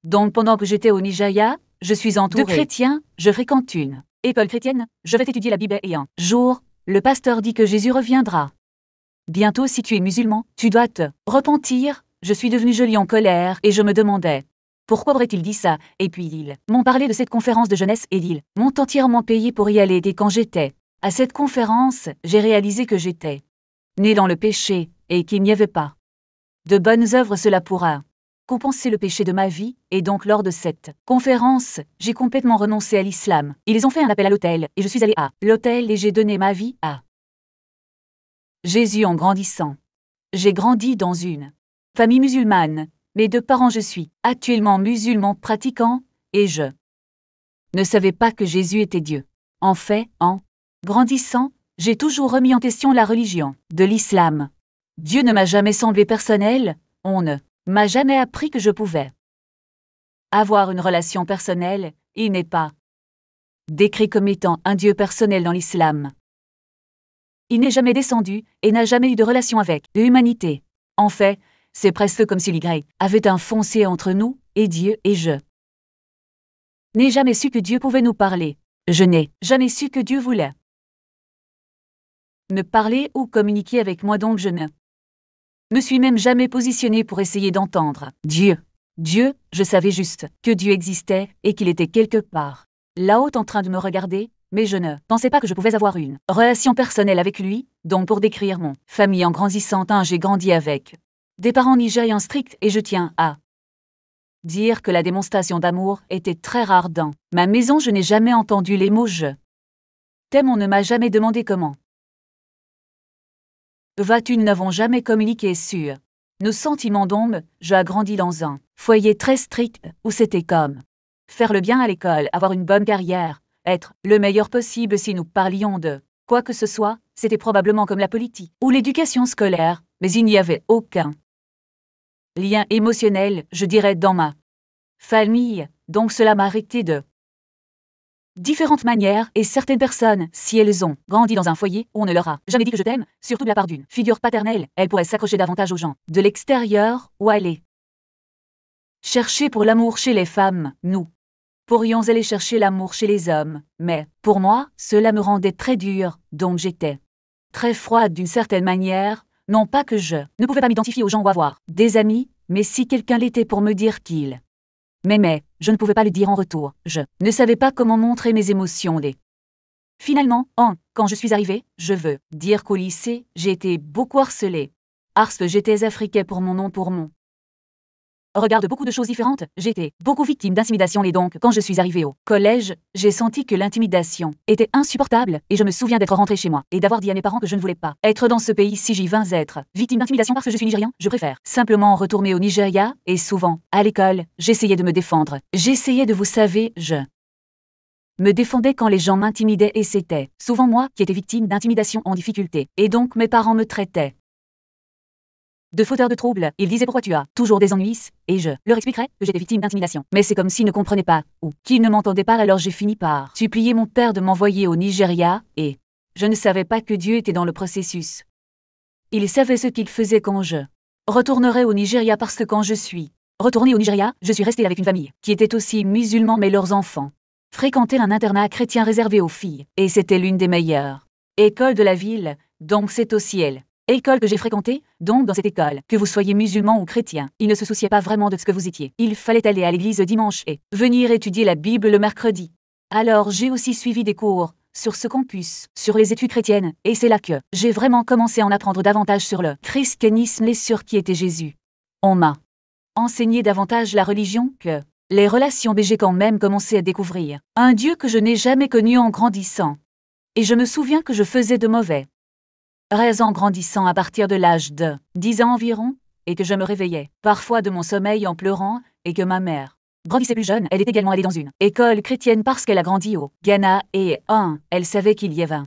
Donc pendant que j'étais au Nigeria, je suis entourée de chrétiens, je fréquente une école chrétienne, je vais étudier la Bible et un jour, le pasteur dit que Jésus reviendra. Bientôt si tu es musulman, tu dois te repentir. Je suis devenue jolie en colère et je me demandais pourquoi aurait-il dit ça. Et puis ils m'ont parlé de cette conférence de jeunesse et ils m'ont entièrement payé pour y aller. Et quand j'étais à cette conférence, j'ai réalisé que j'étais née dans le péché et qu'il n'y avait pas de bonnes œuvres. Cela pourra compenser le péché de ma vie, et donc lors de cette conférence, j'ai complètement renoncé à l'islam. Ils ont fait un appel à l'autel, et je suis allée à l'autel et j'ai donné ma vie à Jésus en grandissant. J'ai grandi dans une famille musulmane. Mes deux parents, je suis actuellement musulman pratiquant, et je ne savais pas que Jésus était Dieu. En fait, en grandissant, j'ai toujours remis en question la religion de l'islam. Dieu ne m'a jamais semblé personnel, on ne m'a jamais appris que je pouvais avoir une relation personnelle, il n'est pas décrit comme étant un Dieu personnel dans l'islam. Il n'est jamais descendu et n'a jamais eu de relation avec l'humanité. En fait, c'est presque comme si l'Y avait un fossé entre nous et Dieu et je n'ai jamais su que Dieu pouvait nous parler. Je n'ai jamais su que Dieu voulait me parler ou communiquer avec moi, donc je ne me suis même jamais positionnée pour essayer d'entendre Dieu. Dieu, je savais juste que Dieu existait et qu'il était quelque part là-haut en train de me regarder, mais je ne pensais pas que je pouvais avoir une relation personnelle avec lui. Donc pour décrire mon famille en grandissant, j'ai grandi avec des parents nigérians stricts et je tiens à dire que la démonstration d'amour était très rare dans ma maison. Je n'ai jamais entendu les mots « je t'aime », on ne m'a jamais demandé comment vas-tu, nous n'avons jamais communiqué sur nos sentiments. Donc, j'ai grandi dans un foyer très strict où c'était comme faire le bien à l'école, avoir une bonne carrière, être le meilleur possible. Si nous parlions de quoi que ce soit, c'était probablement comme la politique ou l'éducation scolaire, mais il n'y avait aucun lien émotionnel, je dirais, dans ma famille. Donc cela m'a arrêté de différentes manières, et certaines personnes, si elles ont grandi dans un foyer où on ne leur a jamais dit que je t'aime, surtout de la part d'une figure paternelle, elles pourraient s'accrocher davantage aux gens de l'extérieur ou aller chercher pour l'amour chez les femmes. Nous pourrions aller chercher l'amour chez les hommes, mais pour moi, cela me rendait très dur, donc j'étais très froide d'une certaine manière. Non pas que je ne pouvais pas m'identifier aux gens ou avoir des amis, mais si quelqu'un l'était pour me dire qu'il m'aimait, je ne pouvais pas le dire en retour. Je ne savais pas comment montrer mes émotions. Finalement, quand je suis arrivée, je veux dire qu'au lycée, j'ai été beaucoup harcelée. Parce que j'étais africaine pour mon nom, pour mon regard de beaucoup de choses différentes, j'étais beaucoup victime d'intimidation, et donc quand je suis arrivée au collège, j'ai senti que l'intimidation était insupportable et je me souviens d'être rentrée chez moi et d'avoir dit à mes parents que je ne voulais pas être dans ce pays. Si j'y vins être victime d'intimidation parce que je suis nigérian, je préfère simplement retourner au Nigeria. Et souvent, à l'école, j'essayais de me défendre. J'essayais de, vous savez, je me défendais quand les gens m'intimidaient et c'était souvent moi qui étais victime d'intimidation en difficulté. Et donc mes parents me traitaient de fauteur de troubles. Ils disaient pourquoi tu as toujours des ennuis, et je leur expliquerais que j'étais victime d'intimidation. Mais c'est comme s'ils ne comprenaient pas, ou qu'ils ne m'entendaient pas. Alors j'ai fini par supplier mon père de m'envoyer au Nigeria, et je ne savais pas que Dieu était dans le processus. Il savait ce qu'il faisait quand je retournerais au Nigeria, parce que quand je suis retournée au Nigeria, je suis restée avec une famille qui était aussi musulmane, mais leurs enfants fréquentaient un internat chrétien réservé aux filles, et c'était l'une des meilleures écoles de la ville, donc c'est aussi elle. École que j'ai fréquentée, donc dans cette école, que vous soyez musulman ou chrétien, il ne se souciait pas vraiment de ce que vous étiez. Il fallait aller à l'église le dimanche et venir étudier la Bible le mercredi. Alors j'ai aussi suivi des cours sur ce campus, sur les études chrétiennes, et c'est là que j'ai vraiment commencé à en apprendre davantage sur le christianisme et sur qui était Jésus. On m'a enseigné davantage la religion que les relations, mais j'ai quand même commencé à découvrir un Dieu que je n'ai jamais connu en grandissant. Et je me souviens que je faisais de mauvais en grandissant à partir de l'âge de 10 ans environ, et que je me réveillais parfois de mon sommeil en pleurant, et que ma mère grandissait plus jeune. Elle est également allée dans une école chrétienne parce qu'elle a grandi au Ghana, et elle savait qu'il y avait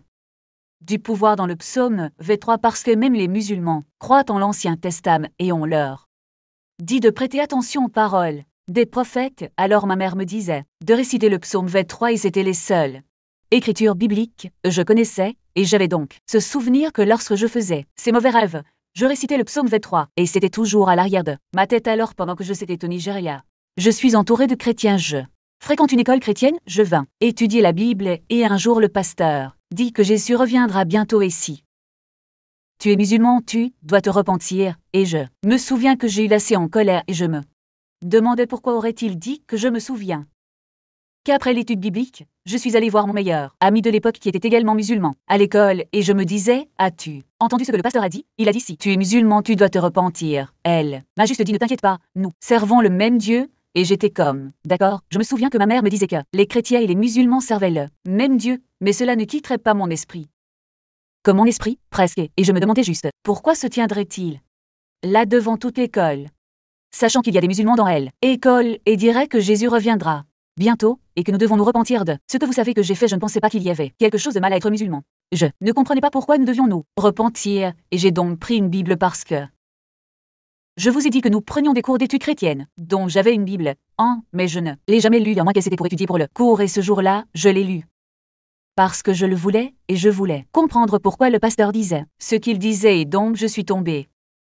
du pouvoir dans le psaume V3, parce que même les musulmans croient en l'Ancien Testament et on leur dit de prêter attention aux paroles des prophètes. Alors ma mère me disait de réciter le psaume V3 et c'était les seules écritures bibliques je connaissais, et j'avais donc ce souvenir que lorsque je faisais ces mauvais rêves, je récitais le psaume V3, et c'était toujours à l'arrière de ma tête. Alors pendant que je s'étais au Nigeria, Je suis entourée de chrétiens, je fréquente une école chrétienne, je vins étudier la Bible et un jour le pasteur dit que Jésus reviendra bientôt et si tu es musulman, tu dois te repentir, et je me souviens que j'ai eu assez en colère et je me demandais pourquoi aurait-il dit que je me souviens qu'après l'étude biblique, je suis allée voir mon meilleur ami de l'époque qui était également musulman à l'école et je me disais, as-tu entendu ce que le pasteur a dit? Il a dit si tu es musulman, tu dois te repentir. Elle m'a juste dit ne t'inquiète pas, nous servons le même Dieu. Et j'étais comme, d'accord, je me souviens que ma mère me disait que les chrétiens et les musulmans servaient le même Dieu, mais cela ne quitterait pas mon esprit. Comme mon esprit, presque, et je me demandais juste, pourquoi se tiendrait-il là devant toute l'école, sachant qu'il y a des musulmans dans elle, école, et dirait que Jésus reviendra bientôt, et que nous devons nous repentir de ce que vous savez que j'ai fait. Je ne pensais pas qu'il y avait quelque chose de mal à être musulman. Je ne comprenais pas pourquoi nous devions nous repentir, et j'ai donc pris une Bible parce que je vous ai dit que nous prenions des cours d'études chrétiennes, dont j'avais une Bible, mais je ne l'ai jamais lue à moins qu'elle s'était pour étudier pour le cours et ce jour-là, je l'ai lue. Parce que je le voulais, et je voulais comprendre pourquoi le pasteur disait ce qu'il disait et donc je suis tombée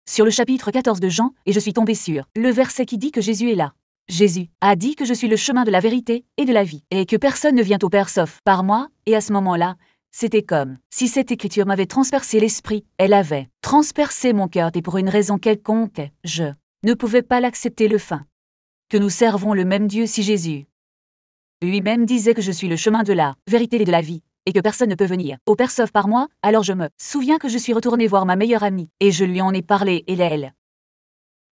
sur le chapitre 14 de Jean et je suis tombée sur le verset qui dit que Jésus est là. Jésus a dit que je suis le chemin de la vérité et de la vie et que personne ne vient au Père sauf par moi et à ce moment-là, c'était comme si cette écriture m'avait transpercé l'esprit, elle avait transpercé mon cœur et pour une raison quelconque, je ne pouvais pas l'accepter le fin. Que nous servons le même Dieu si Jésus lui-même disait que je suis le chemin de la vérité et de la vie, et que personne ne peut venir au Père sauf par moi, alors je me souviens que je suis retournée voir ma meilleure amie, et je lui en ai parlé, et elle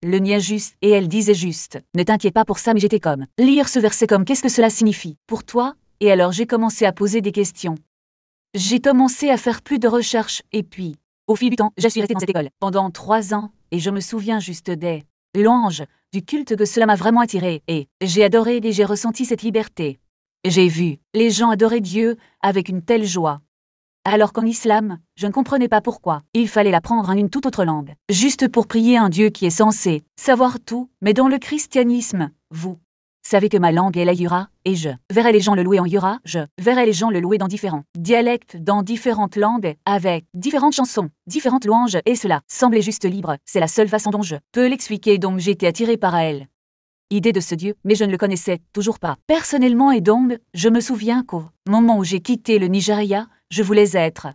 le niait juste, et elle disait juste, ne t'inquiète pas pour ça, mais j'étais comme, lire ce verset comme qu'est-ce que cela signifie pour toi? Et alors j'ai commencé à poser des questions. J'ai commencé à faire plus de recherches, et puis, au fil du temps, je suis restée dans cette école pendant 3 ans, et je me souviens juste des louanges, du culte que cela m'a vraiment attiré, et j'ai adoré et j'ai ressenti cette liberté. J'ai vu les gens adorer Dieu avec une telle joie. Alors qu'en islam, je ne comprenais pas pourquoi il fallait l'apprendre en une toute autre langue, juste pour prier un Dieu qui est censé savoir tout, mais dans le christianisme, vous savez que ma langue est la yura, et je verrai les gens le louer en yura, je verrai les gens le louer dans différents dialectes, dans différentes langues, avec différentes chansons, différentes louanges, et cela semblait juste libre, c'est la seule façon dont je peux l'expliquer, donc j'étais attirée par elle. Idée de ce Dieu, mais je ne le connaissais toujours pas personnellement et donc, je me souviens qu'au moment où j'ai quitté le Nigeria, je voulais être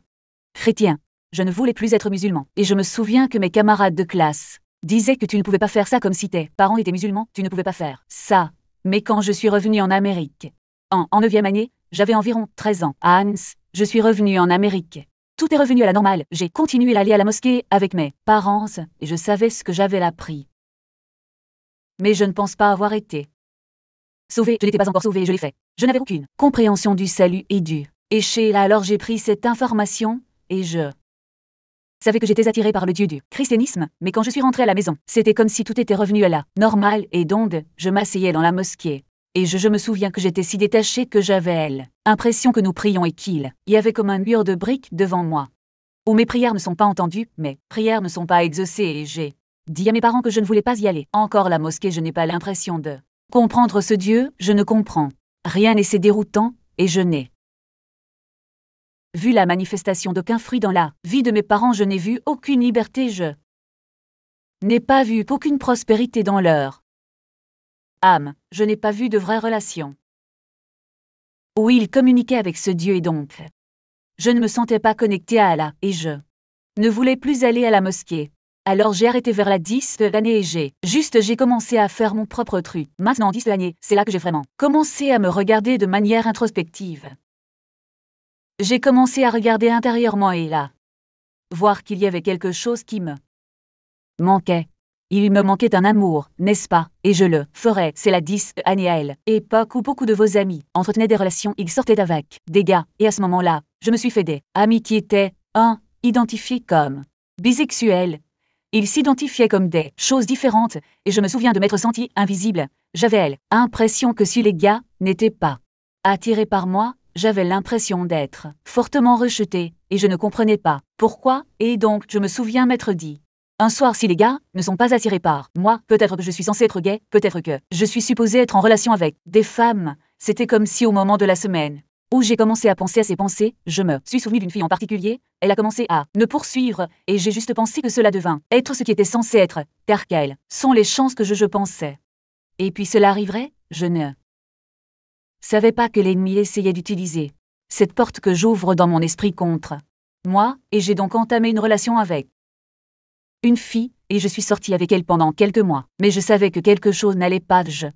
chrétien. Je ne voulais plus être musulman. Et je me souviens que mes camarades de classe disaient que tu ne pouvais pas faire ça comme si tes parents étaient musulmans, tu ne pouvais pas faire ça. Mais quand je suis revenue en Amérique, en 9e année, j'avais environ 13 ans. À Hans, je suis revenue en Amérique. Tout est revenu à la normale. J'ai continué à aller à la mosquée avec mes parents et je savais ce que j'avais appris. Mais je ne pense pas avoir été sauvée. Je n'étais pas encore sauvée et je l'ai fait. Je n'avais aucune compréhension du salut et du péché. Alors j'ai pris cette information et je savais que j'étais attirée par le Dieu du christianisme, mais quand je suis rentrée à la maison, c'était comme si tout était revenu à la normale et donc je m'asseyais dans la mosquée. Et je me souviens que j'étais si détachée que j'avais l'impression que nous prions et qu'il y avait comme un mur de briques devant moi. Où mes prières ne sont pas entendues, mes prières ne sont pas exaucées et j'ai dit à mes parents que je ne voulais pas y aller. Encore la mosquée, je n'ai pas l'impression de comprendre ce Dieu, je ne comprends rien et c'est déroutant, et je n'ai vu la manifestation d'aucun fruit dans la vie de mes parents, je n'ai vu aucune liberté, je n'ai pas vu aucune prospérité dans leur âme, je n'ai pas vu de vraies relations où ils communiquaient avec ce Dieu et donc je ne me sentais pas connectée à Allah et je ne voulais plus aller à la mosquée. Alors j'ai arrêté vers la 10e année et j'ai commencé à faire mon propre truc. Maintenant 10e année, c'est là que j'ai vraiment commencé à me regarder de manière introspective. J'ai commencé à regarder intérieurement et là, voir qu'il y avait quelque chose qui me manquait. Il me manquait un amour, n'est-ce pas? Et je le ferais. C'est la 10e année à elle. Époque où beaucoup de vos amis entretenaient des relations, ils sortaient avec des gars. Et à ce moment-là, je me suis fait des amis qui étaient, identifiés comme bisexuels. Ils s'identifiaient comme des choses différentes, et je me souviens de m'être sentie invisible. J'avais l'impression que si les gars n'étaient pas attirés par moi, j'avais l'impression d'être fortement rejetée, et je ne comprenais pas pourquoi, et donc je me souviens m'être dit, un soir si les gars ne sont pas attirés par moi, peut-être que je suis censée être gay, peut-être que je suis supposée être en relation avec des femmes. C'était comme si au moment de la semaine où j'ai commencé à penser à ces pensées, je me suis souvenu d'une fille en particulier, elle a commencé à me poursuivre, et j'ai juste pensé que cela devint être ce qui était censé être, car quelles sont les chances que je pensais Et puis cela arriverait, je ne savais pas que l'ennemi essayait d'utiliser cette porte que j'ouvre dans mon esprit contre moi, et j'ai donc entamé une relation avec une fille, et je suis sortie avec elle pendant quelques mois. Mais je savais que quelque chose n'allait pas, je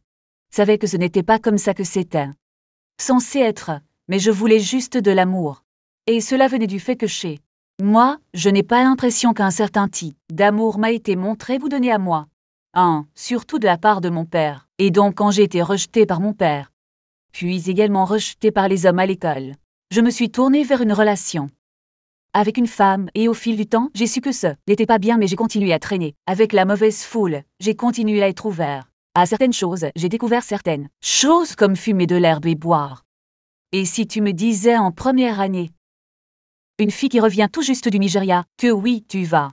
savais que ce n'était pas comme ça que c'était censé être, mais je voulais juste de l'amour. Et cela venait du fait que chez moi, je n'ai pas l'impression qu'un certain type d'amour m'a été montré ou donné à moi. Surtout de la part de mon père. Et donc quand j'ai été rejetée par mon père, puis également rejetée par les hommes à l'école, je me suis tournée vers une relation avec une femme, et au fil du temps, j'ai su que ce n'était pas bien, mais j'ai continué à traîner avec la mauvaise foule. J'ai continué à être ouvert à certaines choses. J'ai découvert certaines choses comme fumer de l'herbe et boire. Et si tu me disais en première année, une fille qui revient tout juste du Nigeria, que oui, tu vas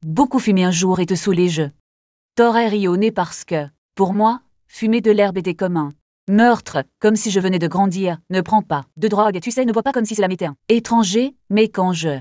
beaucoup fumer un jour et te saouler, je t'aurais rionné parce que, pour moi, fumer de l'herbe était commun. Meurtre, comme si je venais de grandir, ne prends pas de drogue, tu sais, ne vois pas comme si cela m'était un étranger, mais quand je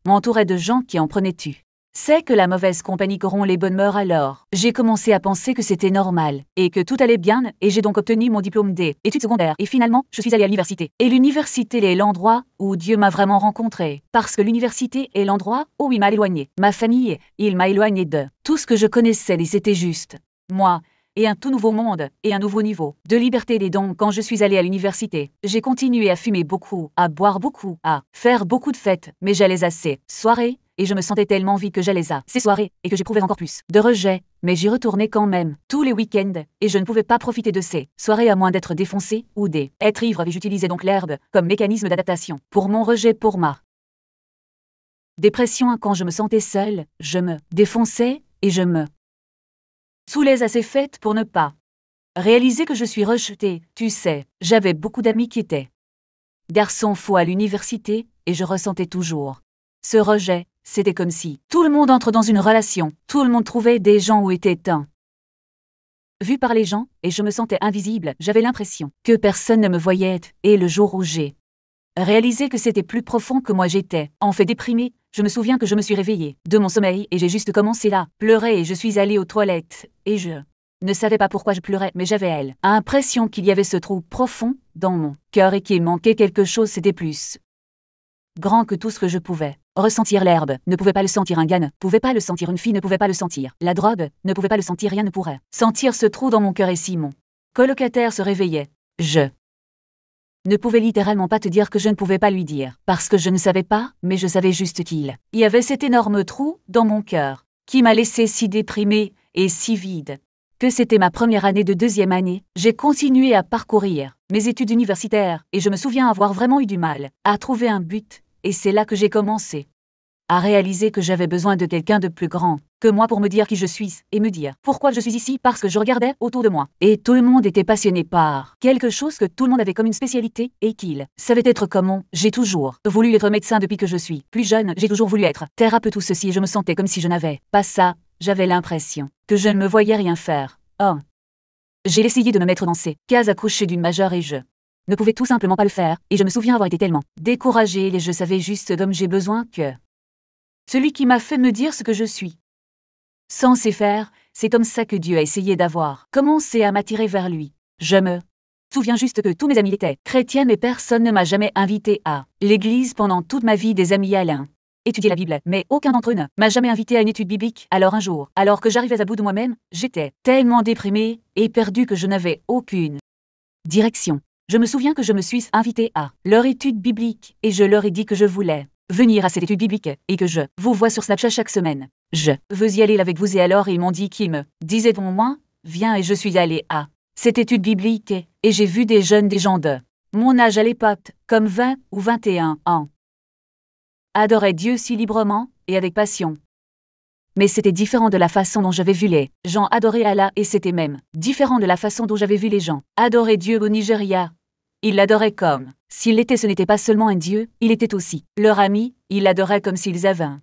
m'entourais de gens qui en prenaient, tu sais que la mauvaise compagnie corrompt les bonnes mœurs, alors j'ai commencé à penser que c'était normal, et que tout allait bien, et j'ai donc obtenu mon diplôme des études secondaires, et finalement, je suis allée à l'université. Et l'université est l'endroit où Dieu m'a vraiment rencontré, parce que l'université est l'endroit où il m'a éloigné. Ma famille, il m'a éloigné de tout ce que je connaissais, et c'était juste moi, et un tout nouveau monde, et un nouveau niveau de liberté. Et donc, quand je suis allée à l'université, j'ai continué à fumer beaucoup, à boire beaucoup, à faire beaucoup de fêtes, mais j'allais à ces soirées, et je me sentais tellement vide que j'allais à ces soirées, et que j'éprouvais encore plus de rejet, mais j'y retournais quand même, tous les week-ends, et je ne pouvais pas profiter de ces soirées à moins d'être défoncé, ou d'être ivre, et j'utilisais donc l'herbe comme mécanisme d'adaptation pour mon rejet, pour ma dépression. Quand je me sentais seule, je me défonçais, et je me saoulais à ces fêtes pour ne pas réaliser que je suis rejetée. Tu sais, j'avais beaucoup d'amis qui étaient garçons fous à l'université, et je ressentais toujours ce rejet. C'était comme si tout le monde entre dans une relation, tout le monde trouvait des gens où était un vu par les gens, et je me sentais invisible. J'avais l'impression que personne ne me voyait, et le jour où j'ai réalisé que c'était plus profond que moi, j'étais en fait déprimée. Je me souviens que je me suis réveillée de mon sommeil, et j'ai juste commencé à pleurer, et je suis allée aux toilettes, et je ne savais pas pourquoi je pleurais, mais j'avais l'impression qu'il y avait ce trou profond dans mon cœur, et qu'il manquait quelque chose. C'était plus grand que tout ce que je pouvais ressentir. L'herbe ne pouvait pas le sentir, un gars ne pouvait pas le sentir, une fille ne pouvait pas le sentir, la drogue ne pouvait pas le sentir, rien ne pourrait sentir ce trou dans mon cœur. Et si mon colocataire se réveillait, je ne pouvais littéralement pas te dire que je ne pouvais pas lui dire, parce que je ne savais pas, mais je savais juste qu'il y avait cet énorme trou dans mon cœur, qui m'a laissé si déprimée et si vide, que c'était ma première année de deuxième année. J'ai continué à parcourir mes études universitaires, et je me souviens avoir vraiment eu du mal à trouver un but, et c'est là que j'ai commencé à réaliser que j'avais besoin de quelqu'un de plus grand que moi pour me dire qui je suis, et me dire pourquoi je suis ici, parce que je regardais autour de moi, et tout le monde était passionné par quelque chose, que tout le monde avait comme une spécialité, et qu'il savait être comme on. J'ai toujours voulu être médecin depuis que je suis plus jeune, j'ai toujours voulu être thérapeute, tout ceci, et je me sentais comme si je n'avais pas ça. J'avais l'impression que je ne me voyais rien faire. J'ai essayé de me mettre dans ces cases accrochées d'une majeure, et je ne pouvais tout simplement pas le faire, et je me souviens avoir été tellement découragée, et je savais juste comme j'ai besoin que celui qui m'a fait me dire ce que je suis censé faire. C'est comme ça que Dieu a essayé d'avoir commencé à m'attirer vers lui. Je me souviens juste que tous mes amis étaient chrétiens, mais personne ne m'a jamais invité à l'église pendant toute ma vie. Des amis allaient étudier la Bible, mais aucun d'entre eux ne m'a jamais invité à une étude biblique. Alors un jour, alors que j'arrivais à bout de moi-même, j'étais tellement déprimée et perdue que je n'avais aucune direction. Je me souviens que je me suis invitée à leur étude biblique, et je leur ai dit que je voulais venir à cette étude biblique, et que je vous vois sur Snapchat chaque semaine. Je veux y aller avec vous. Et alors ils m'ont dit qu'ils me disaient au moins, viens, et je suis allée à cette étude biblique, et j'ai vu des jeunes, des gens de mon âge à l'époque, comme 20 ou 21 ans, adoraient Dieu si librement et avec passion. Mais c'était différent de la façon dont j'avais vu les gens adorer Allah, et c'était même différent de la façon dont j'avais vu les gens adorer Dieu au Nigeria. Ils l'adoraient comme s'il l'était. Ce n'était pas seulement un Dieu, il était aussi leur ami. Ils l'adoraient comme s'ils avaient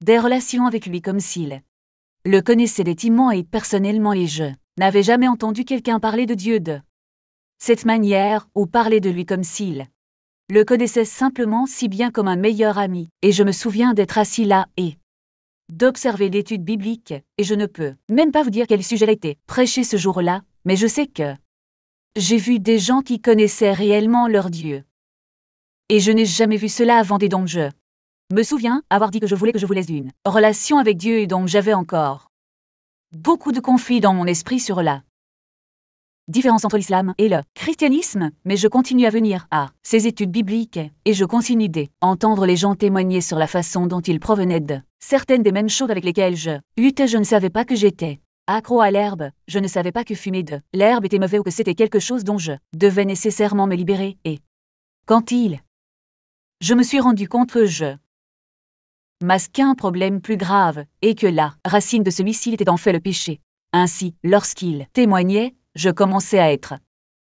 des relations avec lui, comme s'ils le connaissaient intimement et personnellement, et je n'avais jamais entendu quelqu'un parler de Dieu de cette manière, ou parler de lui comme s'il le connaissait simplement si bien, comme un meilleur ami. Et je me souviens d'être assis là, et d'observer l'étude biblique, et je ne peux même pas vous dire quel sujet a été prêché ce jour-là, mais je sais que j'ai vu des gens qui connaissaient réellement leur Dieu. Et je n'ai jamais vu cela avant, et donc je me souviens avoir dit que je voulais une relation avec Dieu, et donc j'avais encore beaucoup de conflits dans mon esprit sur la différence entre l'islam et le christianisme, mais je continue à venir à ces études bibliques, et je continue d'entendre les gens témoigner sur la façon dont ils provenaient de certaines des mêmes choses avec lesquelles je luttais. Je ne savais pas que j'étais accro à l'herbe, je ne savais pas que fumer de l'herbe était mauvais ou que c'était quelque chose dont je devais nécessairement me libérer, et quand je me suis rendu compte que je masquais un problème plus grave, et que la racine de celui-ci était en fait le péché. Ainsi, lorsqu'il témoignait, je commençais à être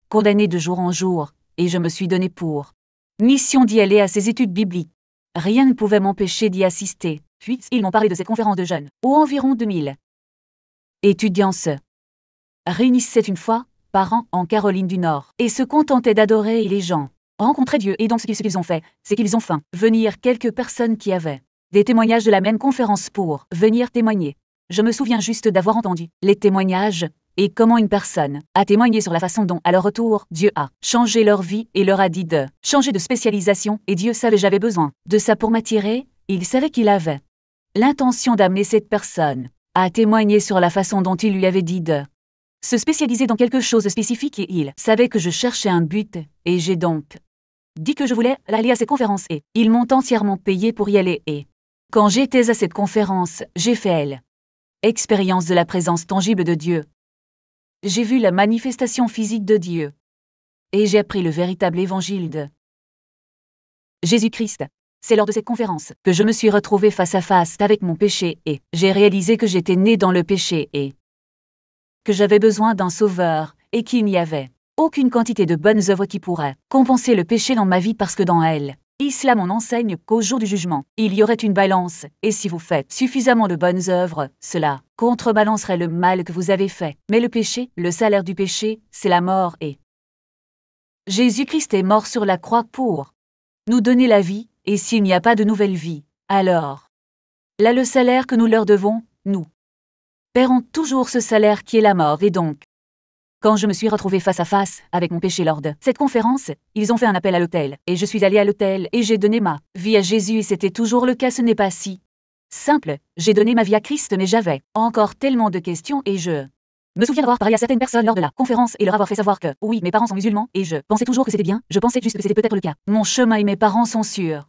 condamné de jour en jour, et je me suis donné pour mission d'y aller à ces études bibliques. Rien ne pouvait m'empêcher d'y assister. Puis, ils m'ont parlé de cette conférence de jeunes, où environ 2000 étudiants se réunissaient une fois par an en Caroline du Nord, et se contentaient d'adorer, et les gens rencontraient Dieu. Et donc ce qu'ils ont fait, c'est qu'ils ont fait venir quelques personnes qui avaient des témoignages de la même conférence pour venir témoigner. Je me souviens juste d'avoir entendu les témoignages, et comment une personne a témoigné sur la façon dont, à leur retour, Dieu a changé leur vie et leur a dit de changer de spécialisation, et Dieu savait j'avais besoin de ça pour m'attirer. Il savait qu'il avait l'intention d'amener cette personne à témoigner sur la façon dont il lui avait dit de se spécialiser dans quelque chose de spécifique, et il savait que je cherchais un but, et j'ai donc dit que je voulais aller à ces conférences, et ils m'ont entièrement payé pour y aller, et quand j'étais à cette conférence, j'ai fait l'expérience de la présence tangible de Dieu. J'ai vu la manifestation physique de Dieu. Et j'ai appris le véritable évangile de Jésus-Christ. C'est lors de cette conférence que je me suis retrouvé face à face avec mon péché, et j'ai réalisé que j'étais né dans le péché et que j'avais besoin d'un sauveur, et qu'il n'y avait aucune quantité de bonnes œuvres qui pourraient compenser le péché dans ma vie, parce que dans l'islam on enseigne qu'au jour du jugement, il y aurait une balance, et si vous faites suffisamment de bonnes œuvres, cela contrebalancerait le mal que vous avez fait. Mais le péché, le salaire du péché, c'est la mort, et Jésus-Christ est mort sur la croix pour nous donner la vie, et s'il n'y a pas de nouvelle vie, alors là le salaire que nous leur devons, nous paierons toujours ce salaire qui est la mort. Et donc, quand je me suis retrouvé face à face avec mon péché lors de cette conférence, ils ont fait un appel à l'autel, et je suis allé à l'autel et j'ai donné ma vie à Jésus, et c'était toujours le cas. Ce n'est pas si simple, j'ai donné ma vie à Christ, mais j'avais encore tellement de questions, et je me souviens d'avoir parlé à certaines personnes lors de la conférence et leur avoir fait savoir que, oui, mes parents sont musulmans, et je pensais toujours que c'était bien, je pensais juste que c'était peut-être le cas. Mon chemin et mes parents sont sûrs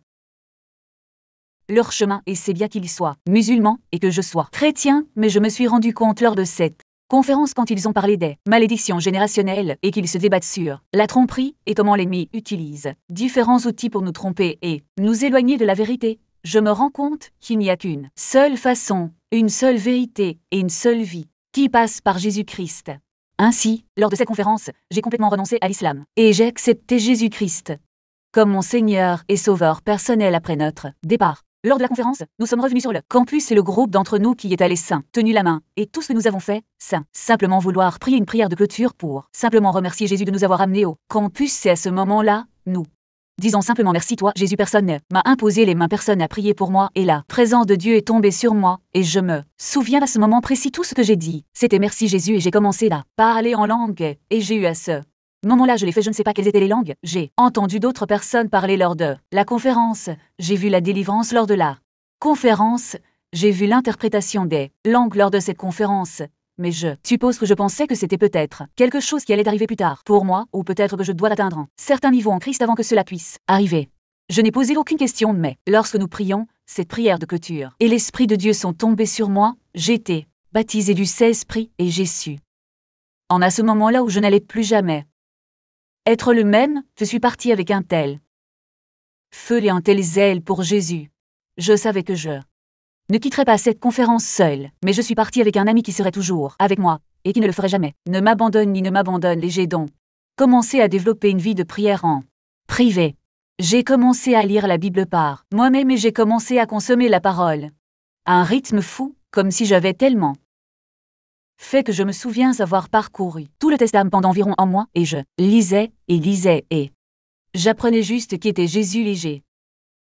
leur chemin, et c'est bien qu'ils soient musulmans et que je sois chrétien, mais je me suis rendu compte lors de cette conférence, quand ils ont parlé des malédictions générationnelles et qu'ils se débattent sur la tromperie et comment l'ennemi utilise différents outils pour nous tromper et nous éloigner de la vérité, je me rends compte qu'il n'y a qu'une seule façon, une seule vérité et une seule vie qui passe par Jésus-Christ. Ainsi, lors de cette conférence, j'ai complètement renoncé à l'islam et j'ai accepté Jésus-Christ comme mon Seigneur et Sauveur personnel après notre départ. Lors de la conférence, nous sommes revenus sur le campus, et le groupe d'entre nous qui est allé saint, tenu la main, et tout ce que nous avons fait, saint, simplement vouloir prier une prière de clôture pour simplement remercier Jésus de nous avoir amenés au campus. C'est à ce moment-là, nous disons simplement merci toi, Jésus. Personne ne m'a imposé les mains, personne n'a prié pour moi, et la présence de Dieu est tombée sur moi, et je me souviens à ce moment précis tout ce que j'ai dit. C'était merci Jésus, et j'ai commencé à parler en langue, et j'ai eu à ce moment-là, je l'ai fait, je ne sais pas quelles étaient les langues. J'ai entendu d'autres personnes parler lors de la conférence. J'ai vu la délivrance lors de la conférence. J'ai vu l'interprétation des langues lors de cette conférence. Mais je suppose que je pensais que c'était peut-être quelque chose qui allait arriver plus tard pour moi, ou peut-être que je dois atteindre un certain niveau en Christ avant que cela puisse arriver. Je n'ai posé aucune question, mais lorsque nous prions cette prière de clôture et l'Esprit de Dieu sont tombés sur moi, j'ai été baptisé du Saint-Esprit et j'ai su. En à ce moment-là où je n'allais plus jamais être le même, je suis parti avec un tel feu et un tel zèle pour Jésus. Je savais que je ne quitterais pas cette conférence seule, mais je suis parti avec un ami qui serait toujours avec moi, et qui ne le ferait jamais, ne m'abandonne ni ne m'abandonne, et j'ai donc commencé à développer une vie de prière en privé. J'ai commencé à lire la Bible par moi-même, et j'ai commencé à consommer la parole à un rythme fou, comme si j'avais tellement fait que je me souviens avoir parcouru tout le Testament pendant environ un mois, et je lisais, et j'apprenais juste qui était Jésus, et j'ai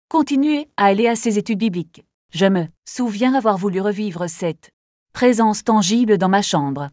continué à aller à ces études bibliques. Je me souviens avoir voulu revivre cette présence tangible dans ma chambre.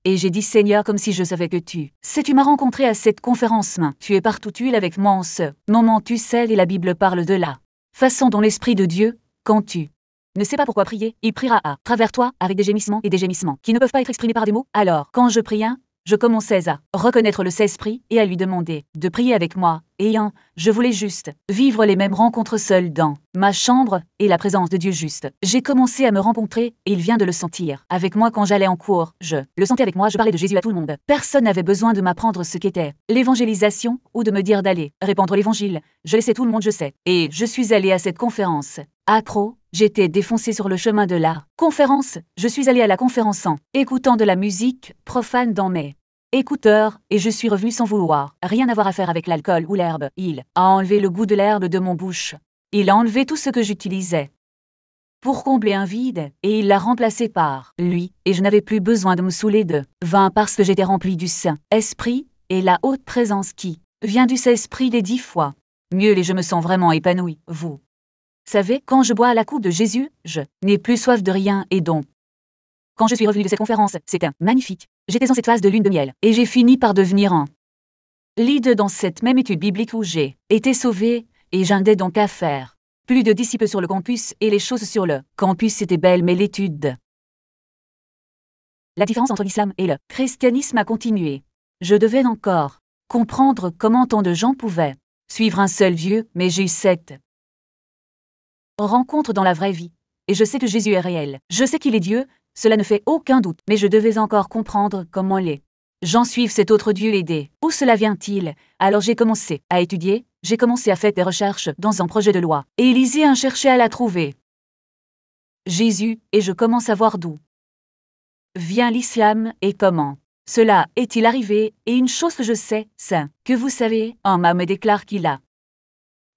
Et j'ai dit Seigneur comme si je savais que tu sais, tu m'as rencontré à cette conférence main. Tu es partout, tu es avec moi en ce moment, tu sais, et la Bible parle de la façon dont l'Esprit de Dieu, quand tu ne sais pas pourquoi prier, il priera à travers toi avec des gémissements et des gémissements qui ne peuvent pas être exprimés par des mots. Alors, quand je priais, je commençais à reconnaître le Saint-Esprit et à lui demander de prier avec moi. Et je voulais juste vivre les mêmes rencontres seul dans ma chambre et la présence de Dieu juste. J'ai commencé à me rencontrer et il vient de le sentir. Avec moi quand j'allais en cours, je le sentais avec moi, je parlais de Jésus à tout le monde. Personne n'avait besoin de m'apprendre ce qu'était l'évangélisation ou de me dire d'aller répandre l'évangile. Je laissais tout le monde, je sais. Et je suis allée à cette conférence. Accro, j'étais défoncée sur le chemin de la conférence. Je suis allée à la conférence en écoutant de la musique profane dans mes écouteurs, et je suis revenue sans vouloir rien avoir à faire avec l'alcool ou l'herbe. Il a enlevé le goût de l'herbe de mon bouche. Il a enlevé tout ce que j'utilisais pour combler un vide, et il l'a remplacé par lui, et je n'avais plus besoin de me saouler de vin parce que j'étais remplie du Saint-Esprit, et la haute présence qui vient du Saint-Esprit des 10 fois mieux, et je me sens vraiment épanouie. Vous savez, quand je bois à la coupe de Jésus, je n'ai plus soif de rien, et donc, quand je suis revenue de cette conférence, c'était magnifique. J'étais dans cette phase de lune de miel, et j'ai fini par devenir un leader dans cette même étude biblique où j'ai été sauvée, et j'aidais donc à faire plus de disciples sur le campus, et les choses sur le campus étaient belles, mais l'étude, la différence entre l'islam et le christianisme a continué. Je devais encore comprendre comment tant de gens pouvaient suivre un seul Dieu, mais j'ai eu cette rencontre dans la vraie vie. Et je sais que Jésus est réel. Je sais qu'il est Dieu, cela ne fait aucun doute. Mais je devais encore comprendre comment les gens suivent cet autre Dieu et d'où cela vient-il. Alors j'ai commencé à étudier, j'ai commencé à faire des recherches dans un projet de loi. Et Élisée a cherché à la trouver. Jésus, et je commence à voir d'où vient l'islam et comment cela est-il arrivé. Et une chose que je sais, c'est que vous savez, un m'a me déclare qu'il a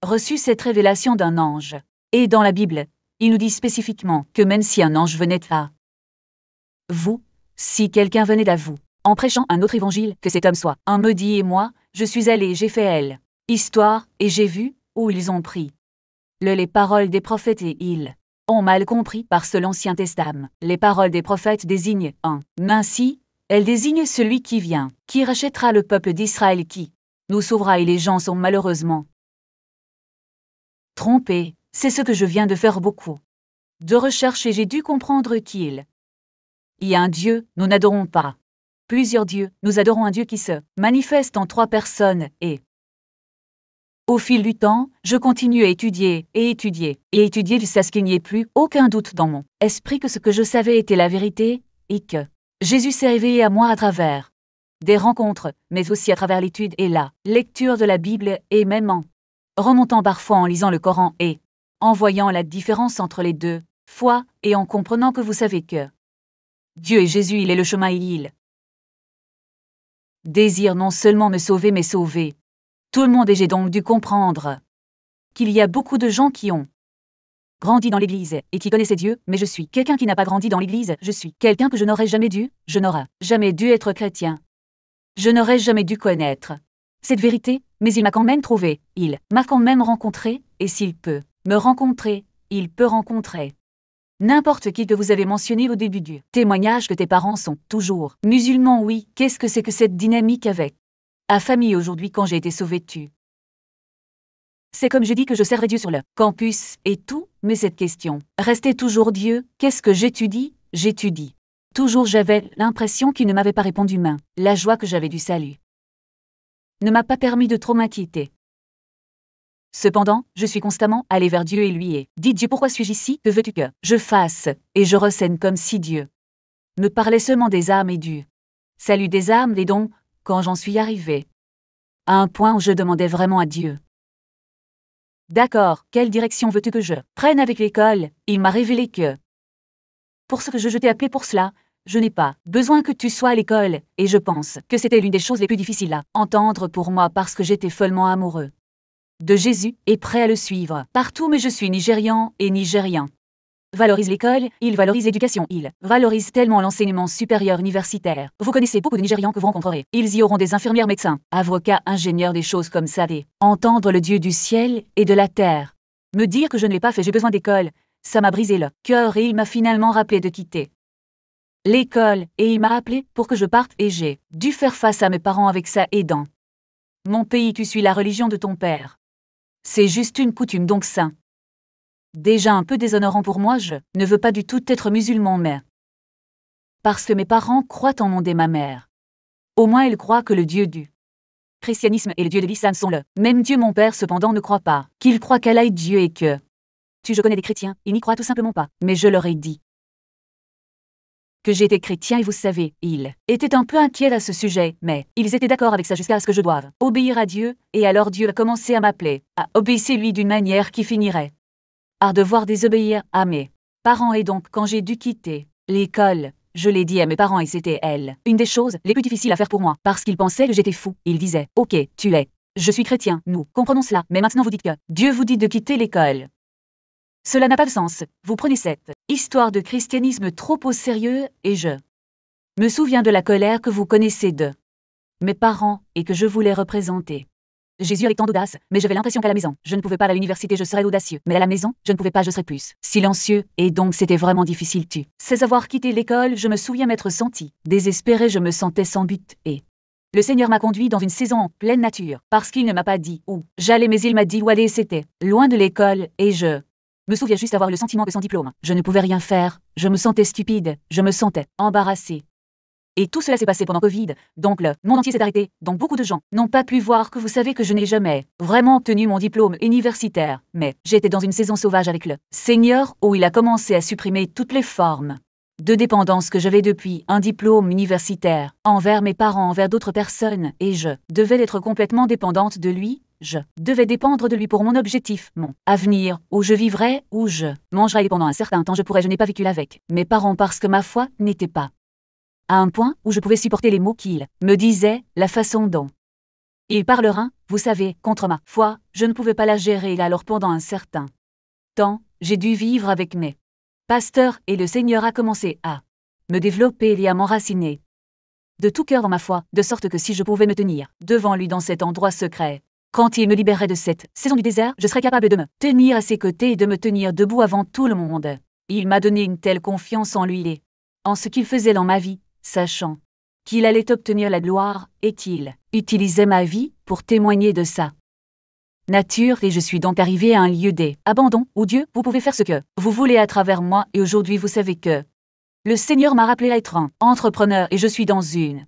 reçu cette révélation d'un ange. Et dans la Bible, il nous dit spécifiquement que même si un ange venait à vous, si quelqu'un venait à vous, en prêchant un autre évangile, que cet homme soit un maudit, et moi, je suis allée, j'ai fait elle histoire, et j'ai vu où ils ont pris les paroles des prophètes et ils ont mal compris parce que l'Ancien Testament. Les paroles des prophètes désignent un ainsi, elles désignent celui qui vient, qui rachètera le peuple d'Israël, qui nous sauvera, et les gens sont malheureusement trompés. C'est ce que je viens de faire beaucoup de recherche, et j'ai dû comprendre qu'il y a un Dieu, nous n'adorons pas plusieurs dieux, nous adorons un Dieu qui se manifeste en 3 personnes, et au fil du temps, je continue à étudier, et étudier, et étudier jusqu'à ce qu'il n'y ait plus aucun doute dans mon esprit que ce que je savais était la vérité, et que Jésus s'est révélé à moi à travers des rencontres, mais aussi à travers l'étude et la lecture de la Bible, et même en remontant parfois en lisant le Coran et en voyant la différence entre les deux foi, et en comprenant que vous savez que Dieu est Jésus, il est le chemin, et il désire non seulement me sauver, mais sauver tout le monde. Et j'ai donc dû comprendre qu'il y a beaucoup de gens qui ont grandi dans l'Église et qui connaissaient Dieu, mais je suis quelqu'un qui n'a pas grandi dans l'Église, je suis quelqu'un que je n'aurais jamais dû être chrétien. Je n'aurais jamais dû connaître cette vérité, mais il m'a quand même trouvé, il m'a quand même rencontré, et s'il peut me rencontrer, il peut rencontrer n'importe qui que vous avez mentionné au début du témoignage que tes parents sont toujours musulmans. Oui, qu'est-ce que c'est que cette dynamique avec ta famille aujourd'hui quand j'ai été sauvée tu c'est comme je dis que je servais Dieu sur le campus et tout, mais cette question restait toujours Dieu, qu'est-ce que j'étudie? J'étudie. Toujours j'avais l'impression qu'il ne m'avait pas répondu, main. La joie que j'avais du salut ne m'a pas permis de trop m'inquiéter. Cependant, je suis constamment allée vers Dieu et lui ai dit Dieu, pourquoi suis-je ici? Que veux-tu que je fasse? Et je ressens comme si Dieu me parlait seulement des âmes et du salut des âmes. Et donc, quand j'en suis arrivée à un point où je demandais vraiment à Dieu, d'accord, quelle direction veux-tu que je prenne avec l'école? Il m'a révélé que pour ce que je t'ai appelé pour cela, je n'ai pas besoin que tu sois à l'école, et je pense que c'était l'une des choses les plus difficiles à entendre pour moi parce que j'étais follement amoureux de Jésus et prêt à le suivre partout, mais je suis nigérian et nigérien valorise l'école, il valorise l'éducation, il valorise tellement l'enseignement supérieur universitaire. Vous connaissez beaucoup de Nigérians que vous rencontrerez. Ils y auront des infirmières, médecins, avocats, ingénieurs, des choses comme ça. Et entendre le Dieu du ciel et de la terre me dire que je ne l'ai pas fait, j'ai besoin d'école, Ça m'a brisé le cœur et il m'a finalement rappelé de quitter l'école et il m'a appelé pour que je parte et j'ai dû faire face à mes parents avec ça et dans mon pays tu suis la religion de ton père. C'est juste une coutume donc ça. Déjà un peu déshonorant pour moi, je ne veux pas du tout être musulman mais parce que mes parents croient en mon Dieu et ma mère. Au moins ils croient que le Dieu du christianisme et le Dieu de l'islam sont le même Dieu. Mon père cependant ne croit pas qu'il croit qu'Allah est Dieu et que je connais des chrétiens, ils n'y croient tout simplement pas. Mais je leur ai dit que j'étais chrétien et vous savez, ils étaient un peu inquiets à ce sujet, mais ils étaient d'accord avec ça jusqu'à ce que je doive obéir à Dieu, et alors Dieu a commencé à m'appeler, à obéir lui d'une manière qui finirait à devoir désobéir à mes parents et donc quand j'ai dû quitter l'école, je l'ai dit à mes parents et c'était elle, une des choses les plus difficiles à faire pour moi, parce qu'ils pensaient que j'étais fou. Ils disaient, ok, tu es, je suis chrétien, nous comprenons cela, mais maintenant vous dites que Dieu vous dit de quitter l'école. Cela n'a pas de sens, vous prenez cette histoire de christianisme trop au sérieux, et je me souviens de la colère que vous connaissez de mes parents, et que je voulais représenter Jésus avec tant d'audace, mais j'avais l'impression qu'à la maison, je ne pouvais pas. À l'université je serais audacieux, mais à la maison, je ne pouvais pas, je serais plus silencieux, et donc c'était vraiment difficile. Sans avoir quitté l'école, je me souviens m'être senti désespéré, je me sentais sans but, et le Seigneur m'a conduit dans une saison en pleine nature, parce qu'il ne m'a pas dit où j'allais, mais il m'a dit où aller, c'était loin de l'école, et je me souviens juste avoir le sentiment que sans diplôme, je ne pouvais rien faire, je me sentais stupide, je me sentais embarrassé. Et tout cela s'est passé pendant Covid, donc le monde entier s'est arrêté, donc beaucoup de gens n'ont pas pu voir que vous savez que je n'ai jamais vraiment obtenu mon diplôme universitaire, mais j'étais dans une saison sauvage avec le Seigneur où il a commencé à supprimer toutes les formes de dépendance que j'avais depuis un diplôme universitaire, envers mes parents, envers d'autres personnes, et je devais être complètement dépendante de lui. Je devais dépendre de lui pour mon objectif, mon avenir, où je vivrais, où je mangerais, et pendant un certain temps je n'ai pas vécu avec mes parents parce que ma foi n'était pas à un point où je pouvais supporter les mots qu'ils me disaient, la façon dont ils parleraient, vous savez, contre ma foi, je ne pouvais pas la gérer, et alors pendant un certain temps, j'ai dû vivre avec mes pasteurs, et le Seigneur a commencé à me développer et à m'enraciner de tout cœur dans ma foi, de sorte que si je pouvais me tenir devant lui dans cet endroit secret, quand il me libérait de cette saison du désert, je serais capable de me tenir à ses côtés et de me tenir debout avant tout le monde. Il m'a donné une telle confiance en lui et en ce qu'il faisait dans ma vie, sachant qu'il allait obtenir la gloire et qu'il utilisait ma vie pour témoigner de sa nature, et je suis donc arrivé à un lieu d'abandon où Dieu, vous pouvez faire ce que vous voulez à travers moi, et aujourd'hui vous savez que le Seigneur m'a rappelé à être un entrepreneur, et je suis dans une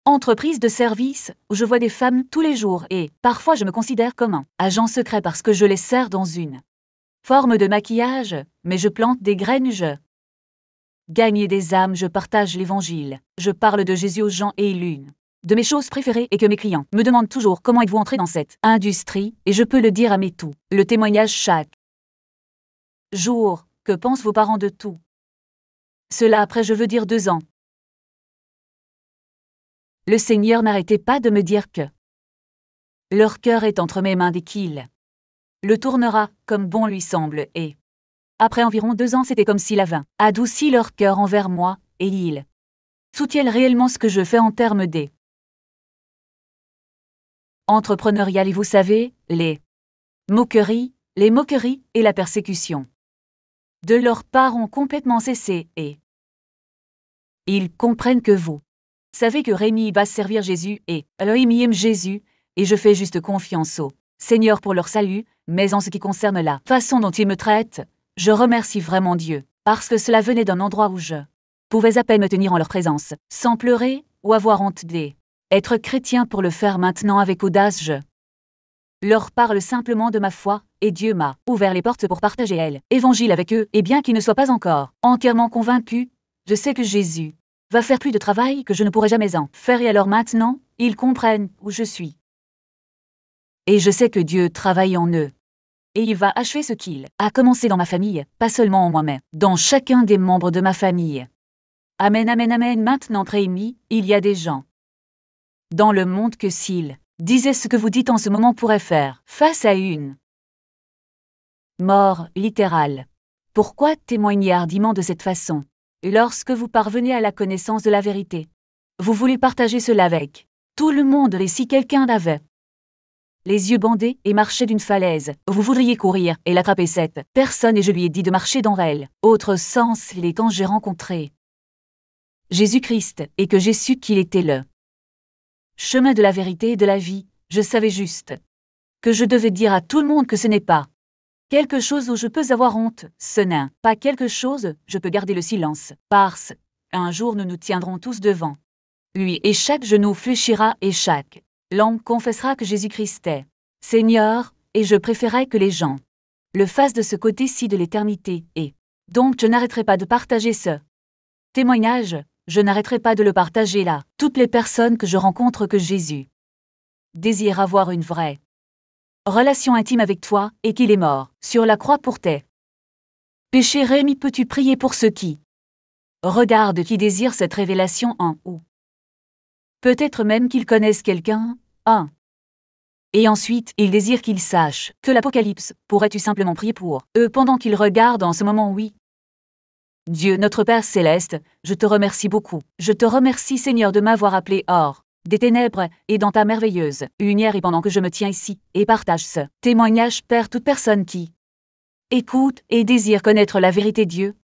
entreprise de service où je vois des femmes tous les jours, et parfois je me considère comme un agent secret parce que je les sers dans une forme de maquillage, mais je plante des graines, je gagne des âmes, je partage l'évangile, je parle de Jésus aux gens, et l'une de mes choses préférées est que mes clients me demandent toujours comment êtes-vous entré dans cette industrie, et je peux le dire à mes tout, le témoignage chaque jour, que pensent vos parents de tout cela après, je veux dire 2 ans. Le Seigneur n'arrêtait pas de me dire que leur cœur est entre mes mains dès qu'il le tournera comme bon lui semble, et après environ 2 ans, c'était comme s'il avait adouci leur cœur envers moi, et ils soutiennent réellement ce que je fais en termes des entrepreneurial, et vous savez, les moqueries et la persécution de leur part ont complètement cessé, et ils comprennent que vous savez que Rémi va servir Jésus, et Elohim aime Jésus, et je fais juste confiance au Seigneur pour leur salut, mais en ce qui concerne la façon dont ils me traitent, je remercie vraiment Dieu, parce que cela venait d'un endroit où je pouvais à peine me tenir en leur présence, sans pleurer ou avoir honte d'être chrétien. Pour le faire maintenant avec audace, je leur parle simplement de ma foi, et Dieu m'a ouvert les portes pour partager l'évangile avec eux, et bien qu'ils ne soient pas encore entièrement convaincus, je sais que Jésus va faire plus de travail que je ne pourrais jamais en faire, et alors maintenant, ils comprennent où je suis. Et je sais que Dieu travaille en eux. Et il va achever ce qu'il a commencé dans ma famille, pas seulement en moi, mais dans chacun des membres de ma famille. Amen, amen, amen. Maintenant, Rémi, il y a des gens dans le monde que s'ils disaient ce que vous dites en ce moment pourraient faire face à une mort littérale. Pourquoi témoigner hardiment de cette façon? Lorsque vous parvenez à la connaissance de la vérité, vous voulez partager cela avec tout le monde, et si quelqu'un avait les yeux bandés, et marchait d'une falaise. Vous voudriez courir et l'attraper cette personne, et je lui ai dit de marcher dans elle. Autre sens, les quand j'ai rencontré Jésus-Christ, et que j'ai su qu'il était le chemin de la vérité et de la vie, je savais juste que je devais dire à tout le monde que ce n'est pas quelque chose où je peux avoir honte, ce n'est pas quelque chose, je peux garder le silence, parce un jour nous nous tiendrons tous devant lui, et chaque genou fléchira et chaque langue confessera que Jésus-Christ est Seigneur, et je préférais que les gens le fassent de ce côté-ci de l'éternité, et donc je n'arrêterai pas de partager ce témoignage, je n'arrêterai pas de le partager là. Toutes les personnes que je rencontre que Jésus désire avoir une vraie relation intime avec toi, et qu'il est mort sur la croix pour tes péchés. Rémi, peux-tu prier pour ceux qui regardent, qui désirent cette révélation en ou peut-être même qu'ils connaissent quelqu'un, et ensuite ils désirent qu'ils sachent que l'Apocalypse. Pourrais-tu simplement prier pour eux pendant qu'ils regardent en ce moment? Oui. Dieu, notre Père céleste, je te remercie beaucoup. Je te remercie, Seigneur, de m'avoir appelé hors des ténèbres et dans ta merveilleuse lumière, et pendant que je me tiens ici et partage ce témoignage, Père, toute personne qui écoute et désire connaître la vérité, Dieu,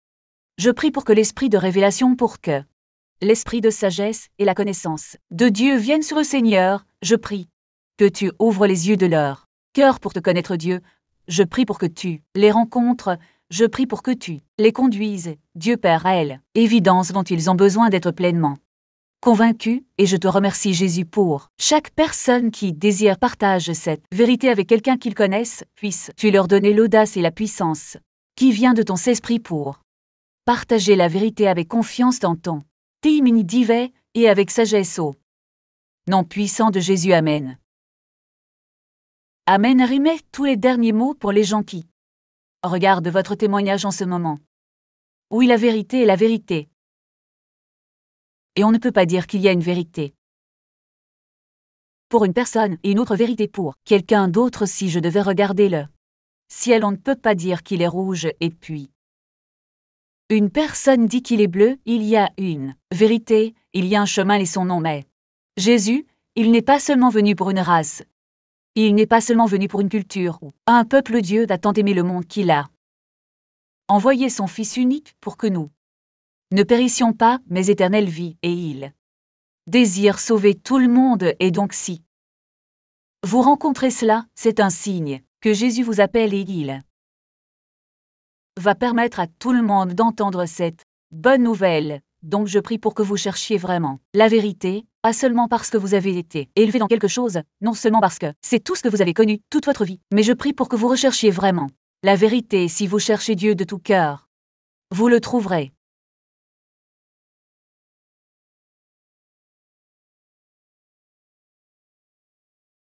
je prie pour que l'esprit de révélation, pour que l'esprit de sagesse et la connaissance de Dieu viennent sur eux, Seigneur. Je prie que tu ouvres les yeux de leur cœur pour te connaître, Dieu. Je prie pour que tu les rencontres. Je prie pour que tu les conduises, Dieu Père, à l'évidence dont ils ont besoin d'être pleinement convaincus. Et je te remercie, Jésus, pour chaque personne qui désire partager cette vérité avec quelqu'un qu'ils connaissent. Puisses-tu leur donner l'audace et la puissance qui vient de ton Saint-Esprit pour partager la vérité avec confiance dans ton Timini divet et avec sagesse au nom puissant de Jésus. Amen. Amen. Rimez tous les derniers mots pour les gens qui regardent votre témoignage en ce moment. Oui, la vérité est la vérité. Et on ne peut pas dire qu'il y a une vérité pour une personne et une autre vérité pour quelqu'un d'autre. Si je devais regarder le ciel, on ne peut pas dire qu'il est rouge et puis une personne dit qu'il est bleu. Il y a une vérité, il y a un chemin et son nom est Jésus. Il n'est pas seulement venu pour une race, il n'est pas seulement venu pour une culture ou un peuple. Dieu a tant aimé le monde qu'il a envoyé son Fils unique pour que nous ne périssions pas, mais éternelle vie, et il désire sauver tout le monde. Et donc si vous rencontrez cela, c'est un signe que Jésus vous appelle, et il va permettre à tout le monde d'entendre cette bonne nouvelle. Donc je prie pour que vous cherchiez vraiment la vérité, pas seulement parce que vous avez été élevé dans quelque chose, non seulement parce que c'est tout ce que vous avez connu toute votre vie, mais je prie pour que vous recherchiez vraiment la vérité. Si vous cherchez Dieu de tout cœur, vous le trouverez.